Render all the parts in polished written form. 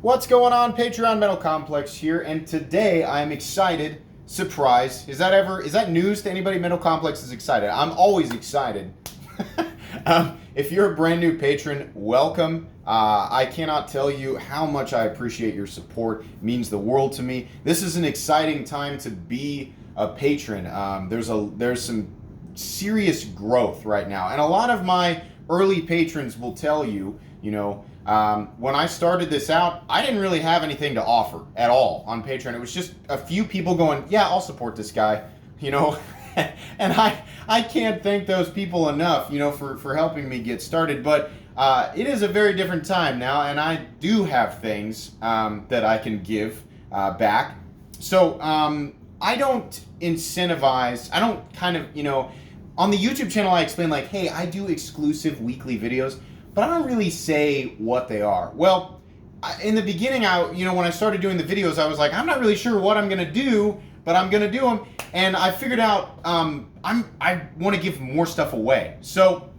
What's going on? Patreon Metal Complex here, and today I'm excited. Surprise. Is that news to anybody? Metal Complex is excited. I'm always excited. If you're a brand new patron, welcome. I cannot tell you how much I appreciate your support. It means the world to me. This is an exciting time to be a patron. There's some serious growth right now, and a lot of my early patrons will tell you, when I started this out, I didn't really have anything to offer at all on Patreon. It was just a few people going, yeah, I'll support this guy, and I can't thank those people enough, for helping me get started. But it is a very different time now, and I do have things that I can give back. So I don't incentivize, I don't on the YouTube channel I explain like, hey, I do exclusive weekly videos, but I don't really say what they are. Well, in the beginning, when I started doing the videos, I was like, I'm not really sure what I'm gonna do, but I'm gonna do them, and I figured out I want to give more stuff away. So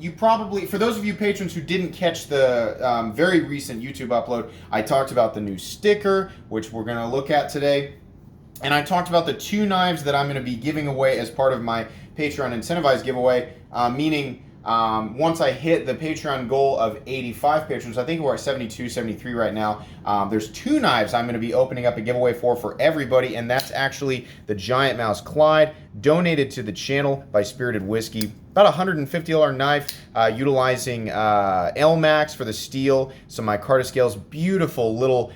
you probably, for those of you patrons who didn't catch the very recent YouTube upload, I talked about the new sticker, which we're gonna look at today, and I talked about the 2 knives that I'm gonna be giving away as part of my Patreon incentivized giveaway, meaning once I hit the Patreon goal of 85 patrons, I think we're at 72, 73 right now, there's 2 knives I'm going to be opening up a giveaway for everybody, and that's actually the Giant Mouse Clyde, donated to the channel by Spirited Whiskey. About $150 knife, utilizing L-Max for the steel, some micarta scales, beautiful little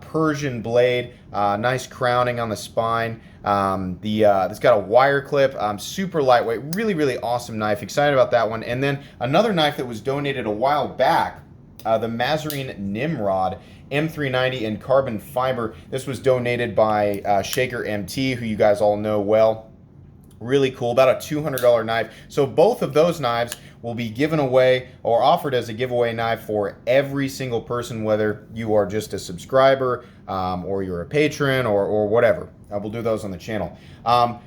Persian blade, nice crowning on the spine. It's got a wire clip, super lightweight, really, really awesome knife. Excited about that one. And then another knife that was donated a while back, the Mazarine Nimrod M390 in carbon fiber. This was donated by Shaker MT, who you guys all know well. Really cool, about a $200 knife. So both of those knives will be given away or offered as a giveaway knife for every single person, whether you are just a subscriber or you're a patron or whatever. We'll do those on the channel. My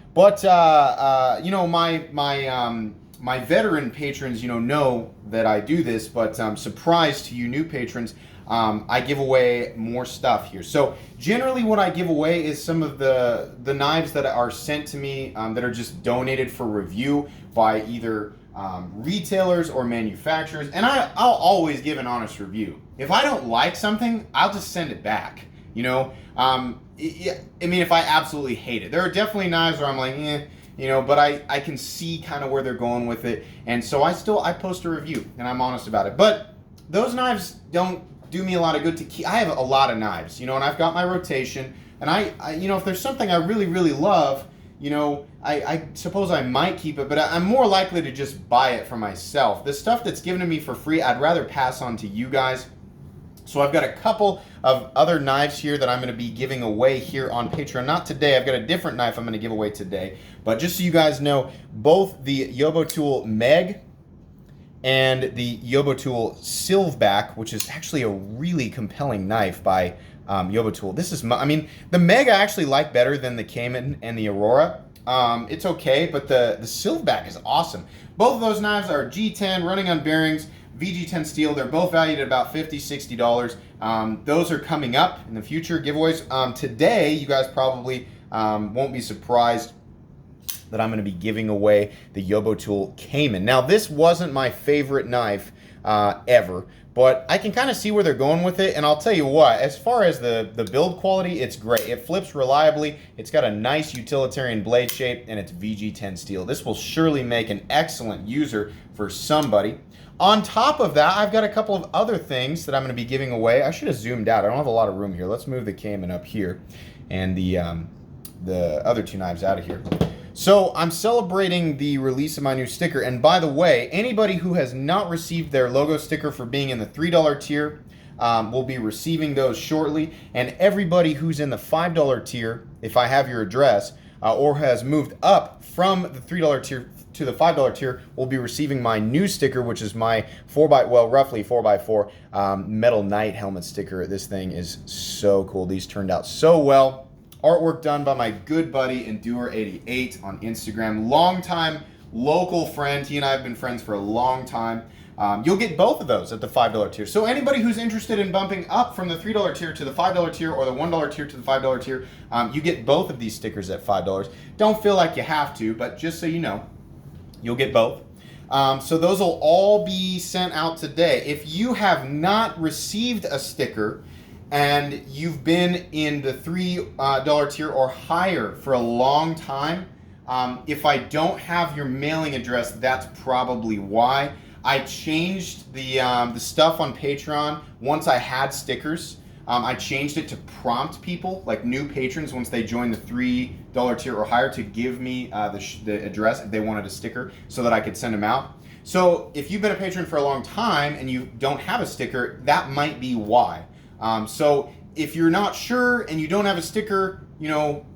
veteran patrons, know that I do this, but surprise to you new patrons, I give away more stuff here. So generally what I give away is some of the knives that are sent to me that are just donated for review by either retailers or manufacturers. And I'll always give an honest review. If I don't like something, I'll just send it back. If I absolutely hate it. There are definitely knives where I'm like, but I can see kind of where they're going with it. And so I post a review and I'm honest about it. But those knives don't do me a lot of good to keep. I have a lot of knives, and I've got my rotation, and I if there's something I really, really love, I suppose I might keep it, but I'm more likely to just buy it for myself. The stuff that's given to me for free, I'd rather pass on to you guys. So I've got a couple of other knives here that I'm going to be giving away here on Patreon. Not today. I've got a different knife I'm going to give away today. But just so you guys know, both the Yobotool Meg and the Yobotool Silverback, which is actually a really compelling knife by Yobotool. This is, the Meg I actually like better than the Cayman and the Aurora. It's okay, but the Silverback is awesome. Both of those knives are G10, running on bearings, VG10 steel. They're both valued at about $50, $60. Those are coming up in the future giveaways. Today, you guys probably won't be surprised that I'm going to be giving away the Yobotool Cayman. Now, this wasn't my favorite knife ever, but I can kind of see where they're going with it, and I'll tell you what, as far as the build quality, it's great. It flips reliably, it's got a nice utilitarian blade shape, and it's VG10 steel. This will surely make an excellent user for somebody. On top of that, I've got a couple of other things that I'm going to be giving away. I should have zoomed out. I don't have a lot of room here. Let's move the Cayman up here and the other 2 knives out of here. So I'm celebrating the release of my new sticker. And by the way, anybody who has not received their logo sticker for being in the $3 tier will be receiving those shortly. And everybody who's in the $5 tier, if I have your address, or has moved up from the $3 tier to the $5 tier, will be receiving my new sticker, which is my roughly 4x4 Metal Knight helmet sticker. This thing is so cool. These turned out so well. Artwork done by my good buddy Endure88 on Instagram. Longtime local friend. He and I have been friends for a long time. You'll get both of those at the $5 tier. So anybody who's interested in bumping up from the $3 tier to the $5 tier or the $1 tier to the $5 tier, you get both of these stickers at $5. Don't feel like you have to, but just so you know, you'll get both. So those will all be sent out today. If you have not received a sticker and you've been in the $3 tier or higher for a long time, if I don't have your mailing address, that's probably why. I changed the stuff on Patreon once I had stickers. I changed it to prompt people, like new patrons, once they join the $3 tier or higher, to give me the address if they wanted a sticker so that I could send them out. So if you've been a patron for a long time and you don't have a sticker, that might be why. So if you're not sure and you don't have a sticker,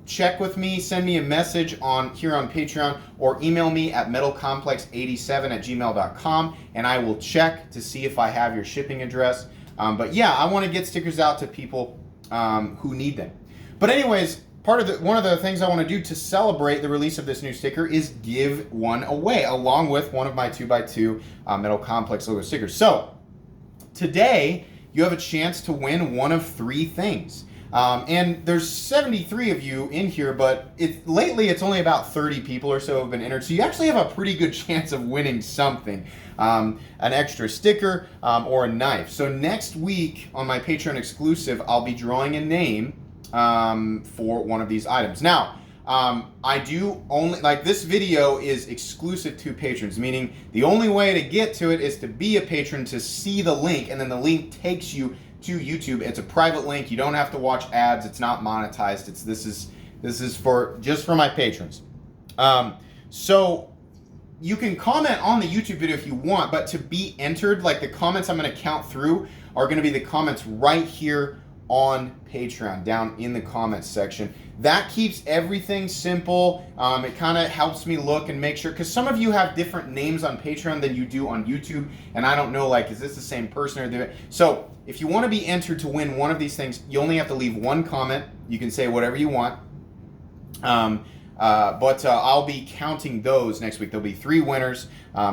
check with me, send me a message here on Patreon, or email me at metalcomplex87@gmail.com, and I will check to see if I have your shipping address. But yeah, I want to get stickers out to people who need them. But anyways, one of the things I want to do to celebrate the release of this new sticker is give one away, along with one of my 2x2 Metal Complex logo stickers. So today you have a chance to win one of 3 things. And there's 73 of you in here, but lately it's only about 30 people or so have been entered. So you actually have a pretty good chance of winning something, an extra sticker or a knife. So next week on my Patreon exclusive, I'll be drawing a name for one of these items. Now, I do only, this video is exclusive to patrons, meaning the only way to get to it is to be a patron, to see the link, and then the link takes you to YouTube. It's a private link. You don't have to watch ads. It's not monetized. This is just for my patrons. So you can comment on the YouTube video if you want, but to be entered, the comments I'm going to count through are going to be the comments right here on Patreon, down in the comments section. That keeps everything simple. It kind of helps me look and make sure, because some of you have different names on Patreon than you do on YouTube, and I don't know, is this the same person or so if you want to be entered to win one of these things, you only have to leave one comment. You can say whatever you want. But I'll be counting those next week. There'll be 3 winners,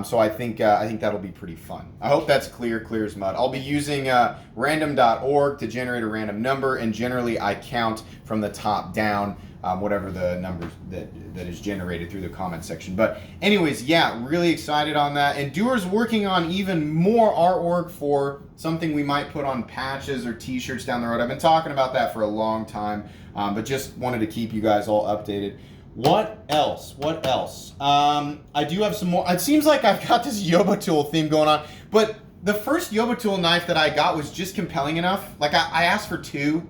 so I think that'll be pretty fun. I hope that's clear as mud. I'll be using random.org to generate a random number, and generally I count from the top down, whatever the numbers that is generated through the comment section. But anyways, yeah, really excited on that. And Doer's working on even more artwork for something we might put on patches or t-shirts down the road. I've been talking about that for a long time, but just wanted to keep you guys all updated. What else? I do have some more. It seems like I've got this Yoba Tool theme going on, but the first Yoba Tool knife that I got was just compelling enough. I asked for 2,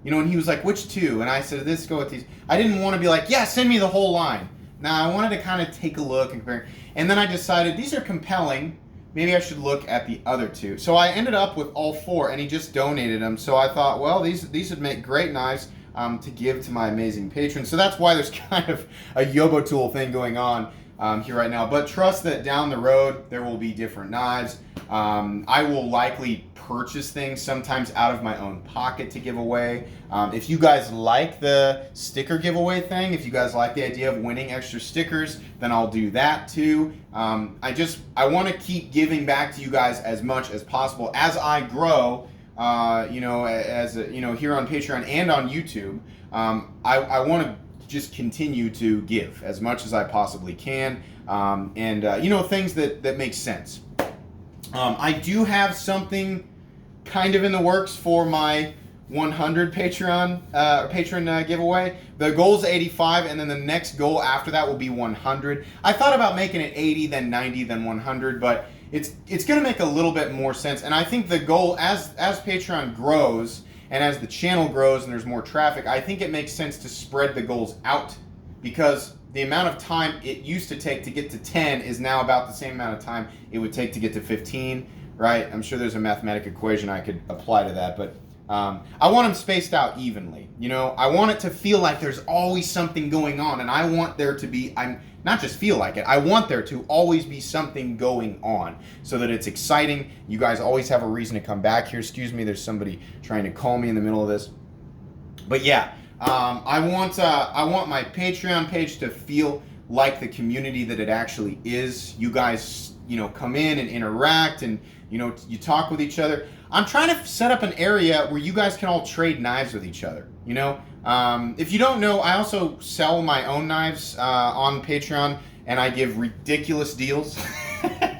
and he was like, which 2? And I said, let's go with these. I didn't want to be like, yeah, send me the whole line. Now, I wanted to kind of take a look and compare. And then I decided these are compelling. Maybe I should look at the other 2. So I ended up with all 4, and he just donated them. So I thought, well, these would make great knives to give to my amazing patrons. So that's why there's kind of a Yoba Tool thing going on here right now. But trust that down the road, there will be different knives. I will likely purchase things sometimes out of my own pocket to give away. If you guys like the sticker giveaway thing, if you guys like the idea of winning extra stickers, then I'll do that too. I want to keep giving back to you guys as much as possible as I grow. Here on Patreon and on YouTube. I want to just continue to give as much as I possibly can, things that make sense. I do have something kind of in the works for my 100 patron giveaway. The goal is 85, and then the next goal after that will be 100. I thought about making it 80, then 90, then 100, but it's going to make a little bit more sense. And I think the goal, as Patreon grows and as the channel grows and there's more traffic, I think it makes sense to spread the goals out, because the amount of time it used to take to get to 10 is now about the same amount of time it would take to get to 15, right? I'm sure there's a mathematical equation I could apply to that, but I want them spaced out evenly. I want it to feel like there's always something going on, and I want there to be, not just feel like it, I want there to always be something going on so that it's exciting. You guys always have a reason to come back here. Excuse me, there's somebody trying to call me in the middle of this. But yeah, I want my Patreon page to feel like the community that it actually is. You guys come in and interact, and you talk with each other. I'm trying to set up an area where you guys can all trade knives with each other. If you don't know, I also sell my own knives on Patreon, and I give ridiculous deals.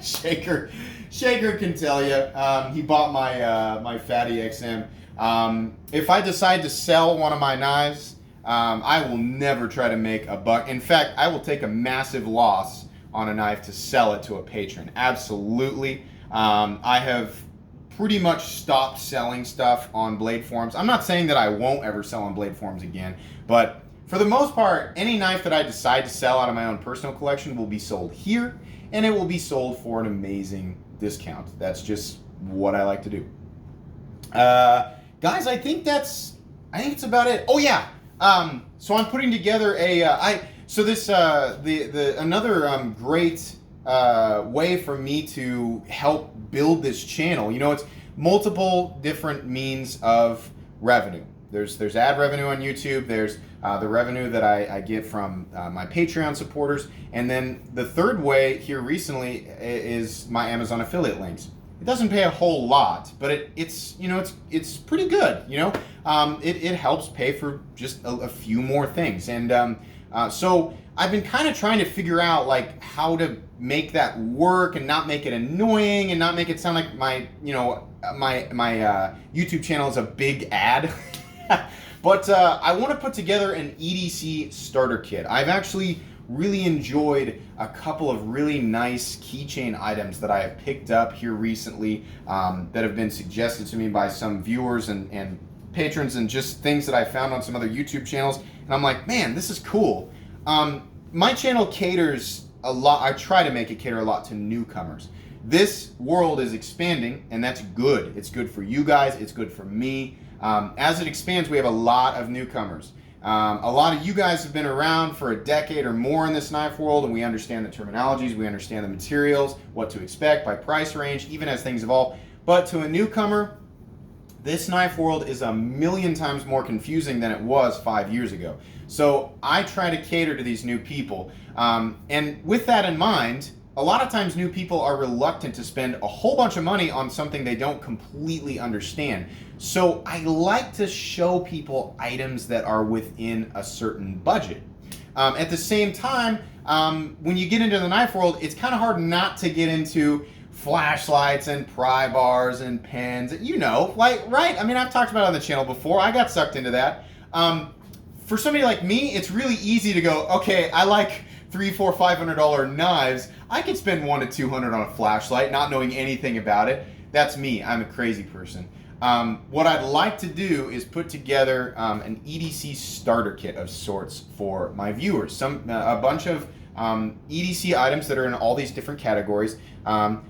Shaker can tell you. He bought my Fatty XM. If I decide to sell one of my knives, I will never try to make a buck. In fact, I will take a massive loss on a knife to sell it to a patron. Absolutely. I have pretty much stopped selling stuff on Blade Forums. I'm not saying that I won't ever sell on Blade Forums again, but for the most part, any knife that I decide to sell out of my own personal collection will be sold here, and it will be sold for an amazing discount. That's just what I like to do. Guys, I think it's about it. Oh yeah. So I'm putting together another great way for me to help build this channel. It's multiple different means of revenue. There's ad revenue on YouTube. There's the revenue that I get from my Patreon supporters, and then the third way here recently is my Amazon affiliate links. It doesn't pay a whole lot, but it's pretty good. It helps pay for just a few more things, and so I've been kind of trying to figure out like how to make that work and not make it annoying and not make it sound like my YouTube channel is a big ad. But I want to put together an EDC starter kit. I've actually really enjoyed a couple of really nice keychain items that I have picked up here recently that have been suggested to me by some viewers and patrons, and just things that I found on some other YouTube channels. And I'm like, man, this is cool. My channel caters a lot. I try to make it cater a lot to newcomers. This world is expanding, and that's good. It's good for you guys. It's good for me. As it expands, we have a lot of newcomers. A lot of you guys have been around for a decade or more in this knife world, and we understand the terminologies, we understand the materials, what to expect by price range, even as things evolve. But to a newcomer, this knife world is a million times more confusing than it was 5 years ago. So I try to cater to these new people. And with that in mind, a lot of times new people are reluctant to spend a whole bunch of money on something they don't completely understand. So I like to show people items that are within a certain budget. At the same time, when you get into the knife world, it's kind of hard not to get into flashlights and pry bars and pens, right? I mean, I've talked about it on the channel before. I got sucked into that. For somebody like me, it's really easy to go, okay, I like $300, $400, $500 knives. I could spend $100 to $200 on a flashlight, not knowing anything about it. That's me. I'm a crazy person. What I'd like to do is put together an EDC starter kit of sorts for my viewers. A bunch of EDC items that are in all these different categories.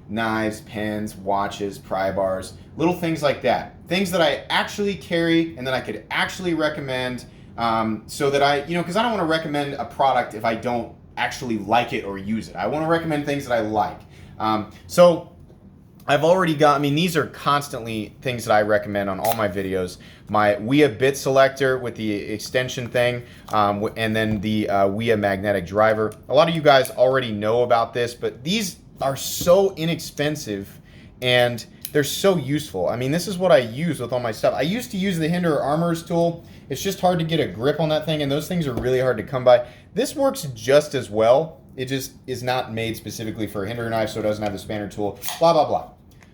Knives, pens, watches, pry bars, little things like that. Things that I actually carry and that I could actually recommend, so that because I don't want to recommend a product if I don't actually like it or use it. I want to recommend things that I like. So I've already got, these are constantly things that I recommend on all my videos. My WIA bit selector with the extension thing, and then the WIA magnetic driver. A lot of you guys already know about this, but these are so inexpensive and they're so useful. This is what I use with all my stuff. I used to use the Hinderer Armorer's tool. It's just hard to get a grip on that thing, and those things are really hard to come by. This works just as well. It just is not made specifically for a Hinderer knife, so it doesn't have the spanner tool, blah, blah, blah.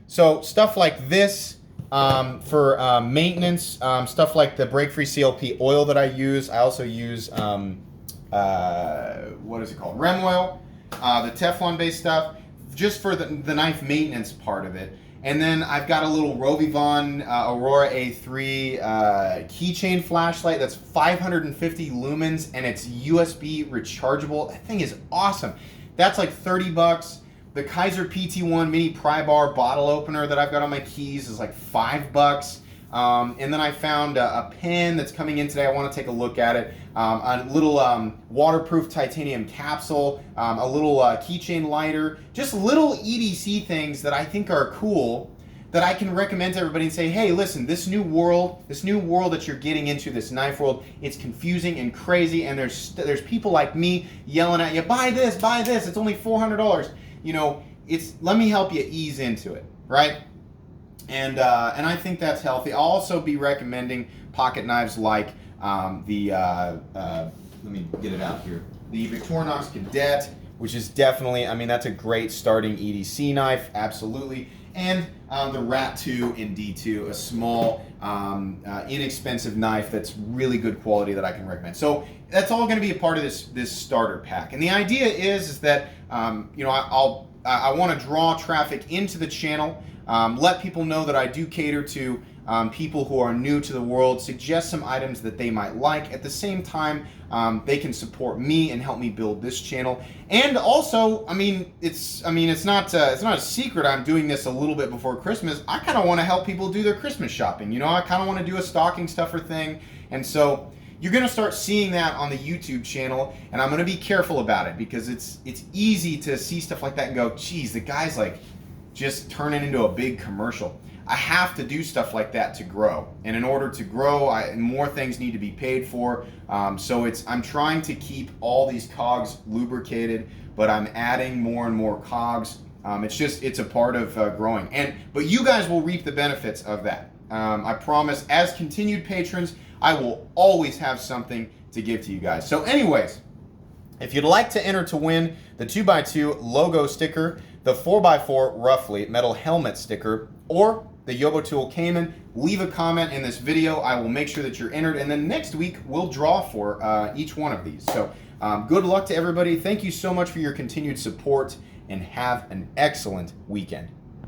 So stuff like this for maintenance, stuff like the Break Free CLP oil that I use. I also use, what is it called? Rem oil, the Teflon-based stuff, just for the knife maintenance part of it. And then I've got a little Rovivon Aurora A3 keychain flashlight that's 550 lumens, and it's USB rechargeable. That thing is awesome. That's like 30 bucks. The Kaiser PT1 mini pry bar bottle opener that I've got on my keys is like $5. And then I found a pen that's coming in today. I want to take a look at it. A little waterproof titanium capsule, a little keychain lighter, just little EDC things that I think are cool that I can recommend to everybody and say, hey, listen, this new world that you're getting into, this knife world, it's confusing and crazy, and there's people like me yelling at you, buy this, it's only $400. let me help you ease into it, right? And I think that's healthy. I'll also be recommending pocket knives like let me get it out here, the Victorinox Cadet, which is definitely, I mean, that's a great starting EDC knife, absolutely. And the Rat 2 in D2, a small, inexpensive knife that's really good quality that I can recommend. So that's all going to be a part of this starter pack. And the idea is that you know, I want to draw traffic into the channel, let people know that I do cater to people who are new to the world, suggest some items that they might like. At the same time, they can support me and help me build this channel. And also, I mean, it's not a secret. I'm doing this a little bit before Christmas. I kind of want to help people do their Christmas shopping. You know, I kind of want to do a stocking stuffer thing, and so you're going to start seeing that on the YouTube channel, and I'm going to be careful about it because it's easy to see stuff like that and go, geez, the guy's like just turning into a big commercial. I have to do stuff like that to grow, and in order to grow, more things need to be paid for. So I'm trying to keep all these cogs lubricated, but I'm adding more and more cogs. It's a part of growing, but you guys will reap the benefits of that. I promise. As continued patrons, I will always have something to give to you guys. So, anyways, if you'd like to enter to win the 2x2 logo sticker, the 4x4 roughly metal helmet sticker, or the Yobo Tool Cayman, leave a comment in this video. I will make sure that you're entered, and then next week we'll draw for each one of these. So good luck to everybody. Thank you so much for your continued support, and have an excellent weekend.